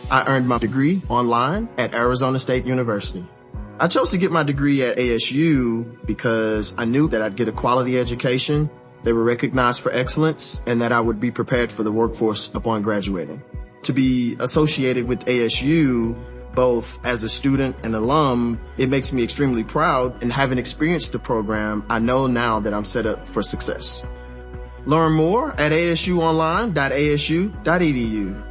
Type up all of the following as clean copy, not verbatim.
I earned my degree online at Arizona State University. I chose to get my degree at ASU because I knew that I'd get a quality education, they were recognized for excellence, and that I would be prepared for the workforce upon graduating. To be associated with ASU, both as a student and alum, it makes me extremely proud, and having experienced the program, I know now that I'm set up for success. Learn more at asuonline.asu.edu.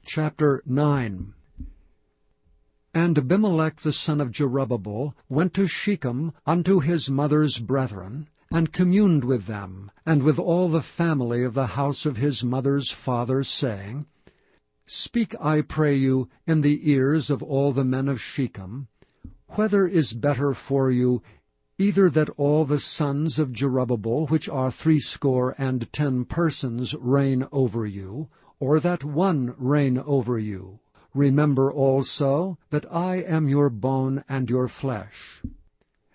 Chapter 9. And Abimelech the son of Jerubbaal went to Shechem unto his mother's brethren, and communed with them, and with all the family of the house of his mother's father, saying, Speak, I pray you, in the ears of all the men of Shechem, whether is better for you, either that all the sons of Jerubbaal, which are 80 persons, reign over you, or that one reign over you. Remember also that I am your bone and your flesh.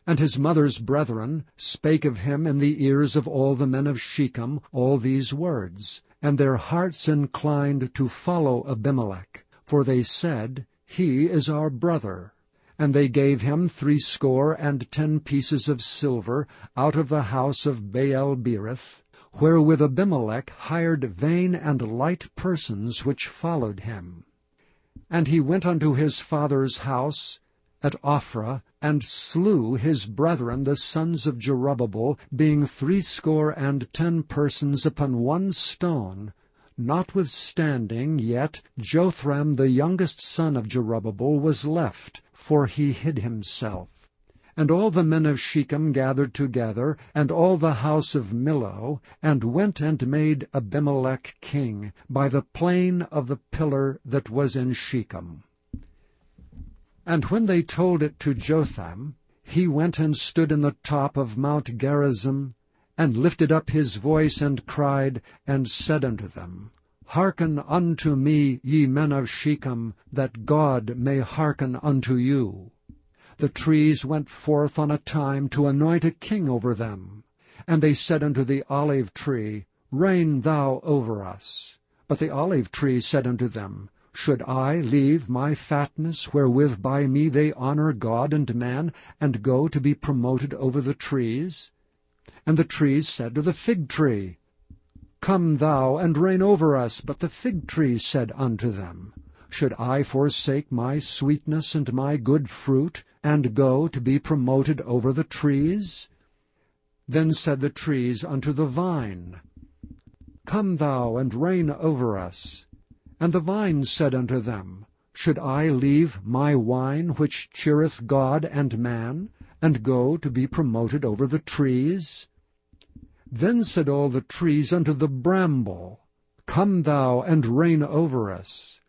And his mother's brethren spake of him in the ears of all the men of Shechem all these words, and their hearts inclined to follow Abimelech, for they said, He is our brother. And they gave him 80 pieces of silver out of the house of Baal-berith, wherewith Abimelech hired vain and light persons which followed him. And he went unto his father's house at Ophrah, and slew his brethren the sons of Jerubbaal, being 80 persons upon one stone. Notwithstanding, yet Jotham the youngest son of Jerubbaal was left, for he hid himself. And all the men of Shechem gathered together, and all the house of Millo, and went and made Abimelech king, by the plain of the pillar that was in Shechem. And when they told it to Jotham, he went and stood in the top of Mount Gerizim, and lifted up his voice, and cried, and said unto them, Hearken unto me, ye men of Shechem, that God may hearken unto you. The trees went forth on a time to anoint a king over them. And they said unto the olive tree, Reign thou over us. But the olive tree said unto them, Should I leave my fatness, wherewith by me they honor God and man, and go to be promoted over the trees? And the trees said to the fig tree, Come thou and reign over us. But the fig tree said unto them, Should I forsake my sweetness and my good fruit, and go to be promoted over the trees? Then said the trees unto the vine, Come thou and reign over us. And the vine said unto them, Should I leave my wine, which cheereth God and man, and go to be promoted over the trees? Then said all the trees unto the bramble, Come thou and reign over us.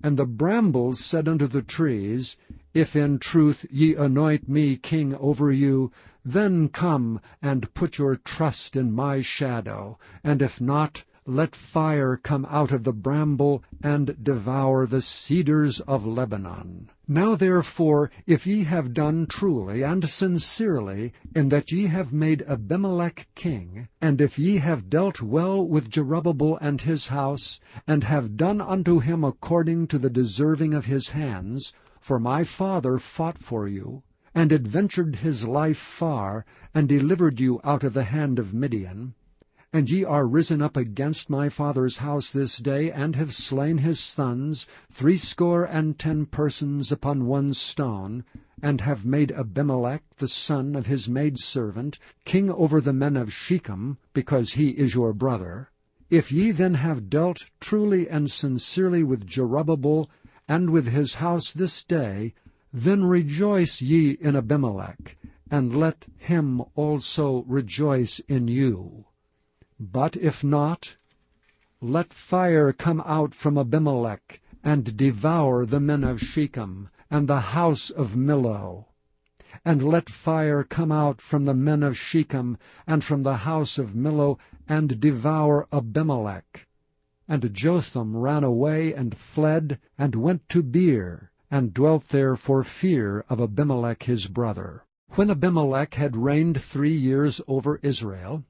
And the brambles said unto the trees, If in truth ye anoint me king over you, then come and put your trust in my shadow, and if not, let fire come out of the bramble, and devour the cedars of Lebanon. Now therefore, if ye have done truly and sincerely, in that ye have made Abimelech king, and if ye have dealt well with Jerubbaal and his house, and have done unto him according to the deserving of his hands, for my father fought for you, and adventured his life far, and delivered you out of the hand of Midian, and ye are risen up against my father's house this day, and have slain his sons, 80 persons upon one stone, and have made Abimelech the son of his maidservant king over the men of Shechem, because he is your brother. If ye then have dealt truly and sincerely with Jerubbaal and with his house this day, then rejoice ye in Abimelech, and let him also rejoice in you. But if not, let fire come out from Abimelech, and devour the men of Shechem, and the house of Millo. And let fire come out from the men of Shechem, and from the house of Millo, and devour Abimelech. And Jotham ran away, and fled, and went to Beer, and dwelt there for fear of Abimelech his brother. When Abimelech had reigned 3 years over Israel,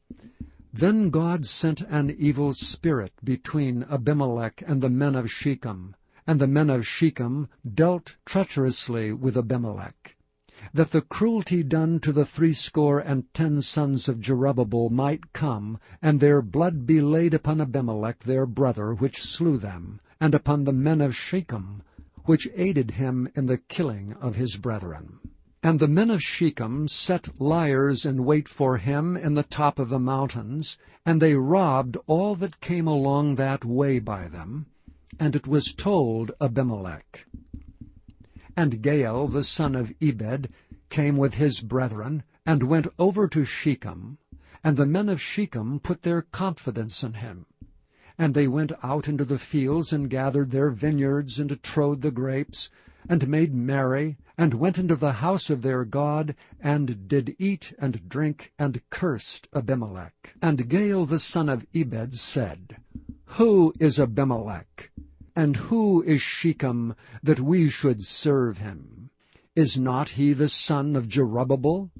Then God sent an evil spirit between Abimelech and the men of Shechem, and the men of Shechem dealt treacherously with Abimelech, that the cruelty done to the 70 sons of Jerubbaal might come, and their blood be laid upon Abimelech their brother, which slew them, and upon the men of Shechem, which aided him in the killing of his brethren. And the men of Shechem set liers in wait for him in the top of the mountains, and they robbed all that came along that way by them. And it was told Abimelech. And Gaal the son of Ebed came with his brethren, and went over to Shechem, and the men of Shechem put their confidence in him. And they went out into the fields, and gathered their vineyards, and trode the grapes, and made merry, and went into the house of their God, and did eat and drink, and cursed Abimelech. And Gaal the son of Ebed said, Who is Abimelech? And who is Shechem, that we should serve him? Is not he the son of Jerubbaal?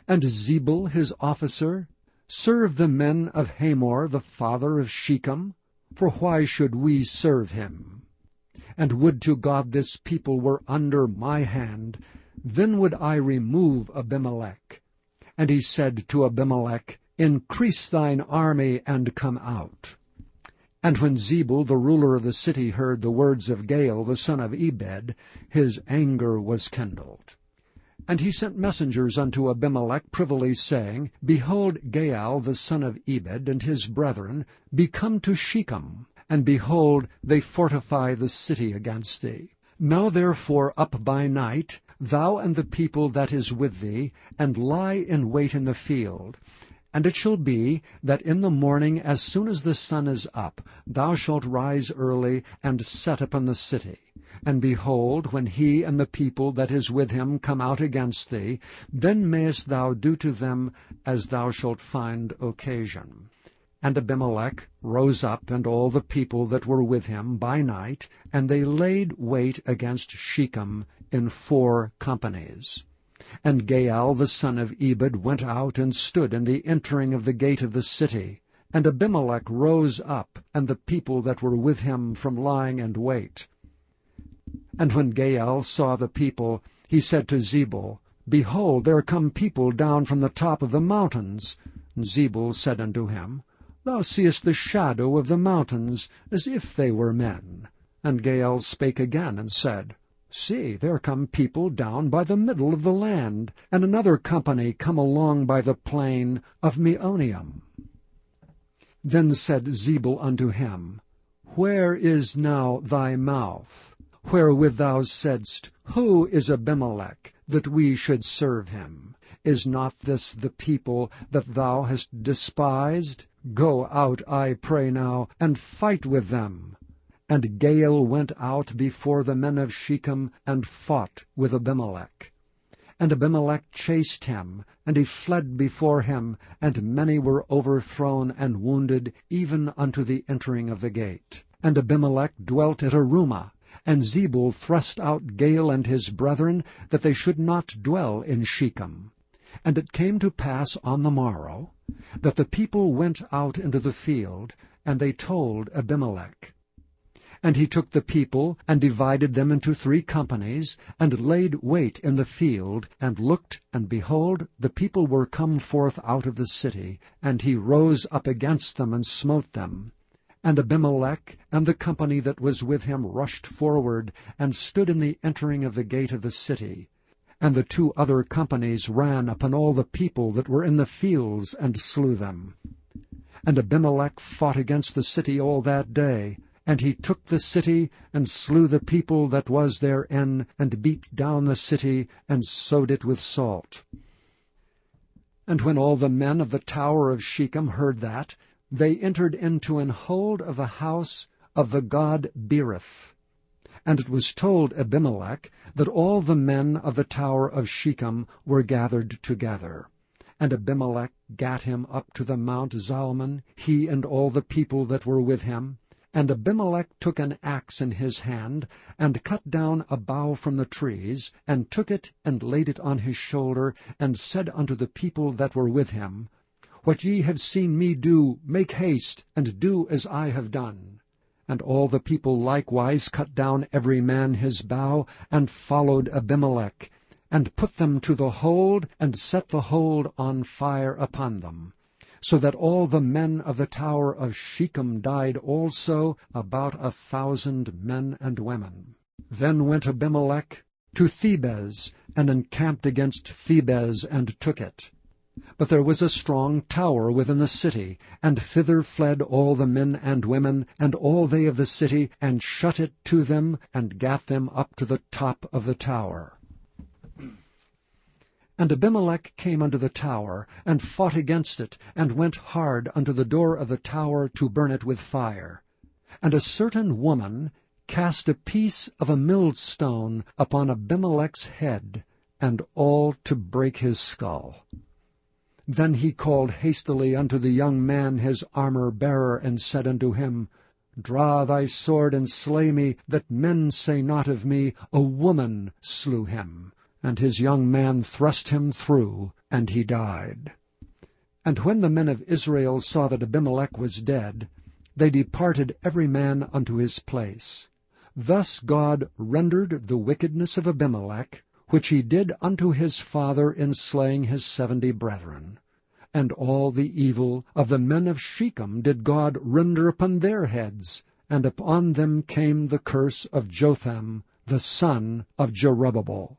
And Zebul his officer? Serve the men of Hamor the father of Shechem? For why should we serve him? And would to God this people were under my hand, then would I remove Abimelech. And he said to Abimelech, Increase thine army, and come out. And when Zebul the ruler of the city heard the words of Gaal the son of Ebed, his anger was kindled. And he sent messengers unto Abimelech privily, saying, Behold, Gaal the son of Ebed and his brethren be come to Shechem, and behold, they fortify the city against thee. Now therefore up by night, thou and the people that is with thee, and lie in wait in the field. And it shall be, that in the morning, as soon as the sun is up, thou shalt rise early, and set upon the city. And behold, when he and the people that is with him come out against thee, then mayest thou do to them as thou shalt find occasion. And Abimelech rose up, and all the people that were with him by night, and they laid wait against Shechem in 4 companies. And Gaal the son of Ebed went out and stood in the entering of the gate of the city. And Abimelech rose up, and the people that were with him from lying in wait. And when Gaal saw the people, he said to Zebul, Behold, there come people down from the top of the mountains. And Zebul said unto him, Thou seest the shadow of the mountains, as if they were men. And Gaal spake again, and said, See, there come people down by the middle of the land, and another company come along by the plain of Meonium. Then said Zebul unto him, Where is now thy mouth, wherewith thou saidst, Who is Abimelech, that we should serve him? Is not this the people that thou hast despised? Go out, I pray now, and fight with them. And Gaal went out before the men of Shechem, and fought with Abimelech. And Abimelech chased him, and he fled before him, and many were overthrown and wounded, even unto the entering of the gate. And Abimelech dwelt at Arumah, and Zebul thrust out Gaal and his brethren, that they should not dwell in Shechem. And it came to pass on the morrow, that the people went out into the field, and they told Abimelech. And he took the people, and divided them into 3 companies, and laid wait in the field, and looked, and behold, the people were come forth out of the city, and he rose up against them, and smote them. And Abimelech and the company that was with him rushed forward, and stood in the entering of the gate of the city. And the 2 other companies ran upon all the people that were in the fields, and slew them. And Abimelech fought against the city all that day, and he took the city, and slew the people that was therein, and beat down the city, and sowed it with salt. And when all the men of the tower of Shechem heard that, they entered into an hold of the house of the god Berith. And it was told Abimelech that all the men of the tower of Shechem were gathered together. And Abimelech gat him up to the Mount Zalmon, he and all the people that were with him. And Abimelech took an axe in his hand, and cut down a bough from the trees, and took it, and laid it on his shoulder, and said unto the people that were with him, What ye have seen me do, make haste, and do as I have done. And all the people likewise cut down every man his bough, and followed Abimelech, and put them to the hold, and set the hold on fire upon them. So that all the men of the tower of Shechem died also, about 1,000 men and women. Then went Abimelech to Thebez, and encamped against Thebez, and took it. But there was a strong tower within the city, and thither fled all the men and women, and all they of the city, and shut it to them, and gat them up to the top of the tower. And Abimelech came unto the tower, and fought against it, and went hard unto the door of the tower to burn it with fire. And a certain woman cast a piece of a millstone upon Abimelech's head, and all to break his skull. Then he called hastily unto the young man his armor-bearer, and said unto him, Draw thy sword, and slay me, that men say not of me, A woman slew him. And his young man thrust him through, and he died. And when the men of Israel saw that Abimelech was dead, they departed every man unto his place. Thus God rendered the wickedness of Abimelech, which he did unto his father in slaying his 70 brethren. And all the evil of the men of Shechem did God render upon their heads, and upon them came the curse of Jotham, the son of Jerubbaal.